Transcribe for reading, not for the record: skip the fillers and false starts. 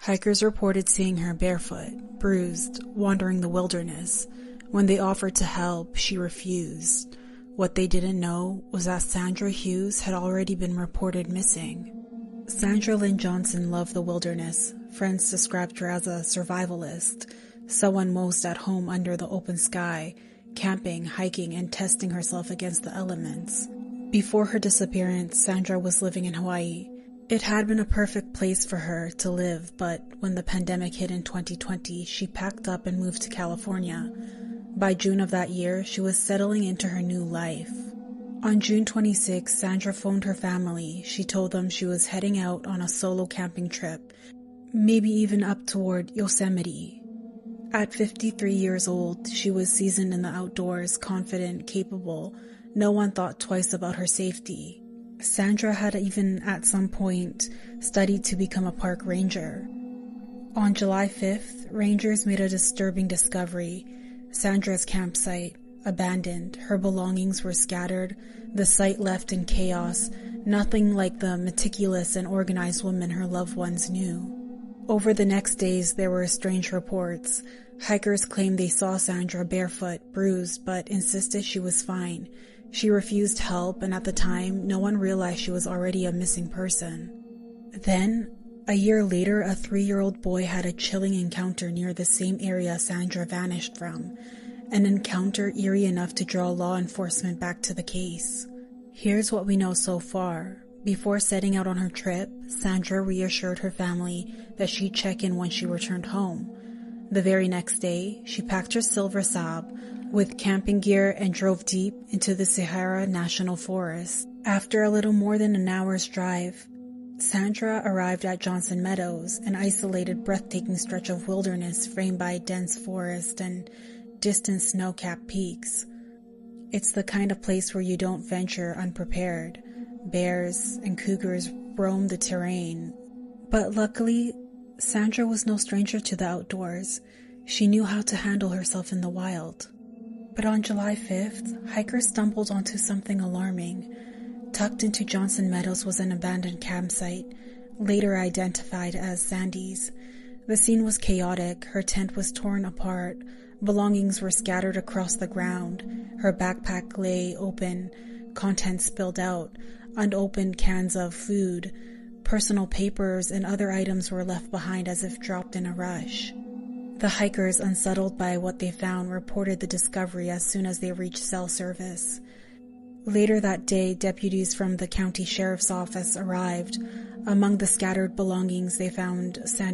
Hikers reported seeing her barefoot, bruised, wandering the wilderness. When they offered to help, she refused. What they didn't know was that Sandra Hughes had already been reported missing. Sandra Lynn Johnson loved the wilderness. Friends described her as a survivalist, someone most at home under the open sky, camping, hiking, and testing herself against the elements. Before her disappearance, Sandra was living in Hawaii. It had been a perfect place for her to live, but when the pandemic hit in 2020, she packed up and moved to California. By June of that year, she was settling into her new life. On June 26, Sandra phoned her family. She told them she was heading out on a solo camping trip, maybe even up toward Yosemite. At 53 years old, she was seasoned in the outdoors, confident, capable. No one thought twice about her safety. Sandra had even at some point studied to become a park ranger. On July 5th, rangers made a disturbing discovery. Sandra's campsite, abandoned. Her belongings were scattered, the site left in chaos, nothing like the meticulous and organized woman her loved ones knew. Over the next days, there were strange reports. Hikers claimed they saw Sandra barefoot, bruised, but insisted she was fine. She refused help, and at the time, no one realized she was already a missing person. Then, a year later, a 3-year-old boy had a chilling encounter near the same area Sandra vanished from, an encounter eerie enough to draw law enforcement back to the case. Here's what we know so far. Before setting out on her trip, Sandra reassured her family that she'd check in when she returned home. The very next day, she packed her silver Saab with camping gear and drove deep into the Sahara National Forest. After a little more than an hour's drive, Sandra arrived at Johnson Meadows, an isolated, breathtaking stretch of wilderness framed by dense forest and distant snow-capped peaks. It's the kind of place where you don't venture unprepared. Bears and cougars roam the terrain. But luckily, Sandra was no stranger to the outdoors. She knew how to handle herself in the wild. But on July 5th, hikers stumbled onto something alarming. Tucked into Johnson Meadows was an abandoned campsite, later identified as Sandy's. The scene was chaotic. Her tent was torn apart. Belongings were scattered across the ground. Her backpack lay open, contents spilled out, unopened cans of food, personal papers and other items were left behind as if dropped in a rush. The hikers, unsettled by what they found, reported the discovery as soon as they reached cell service. Later that day, deputies from the county sheriff's office arrived. Among the scattered belongings, they found Sandy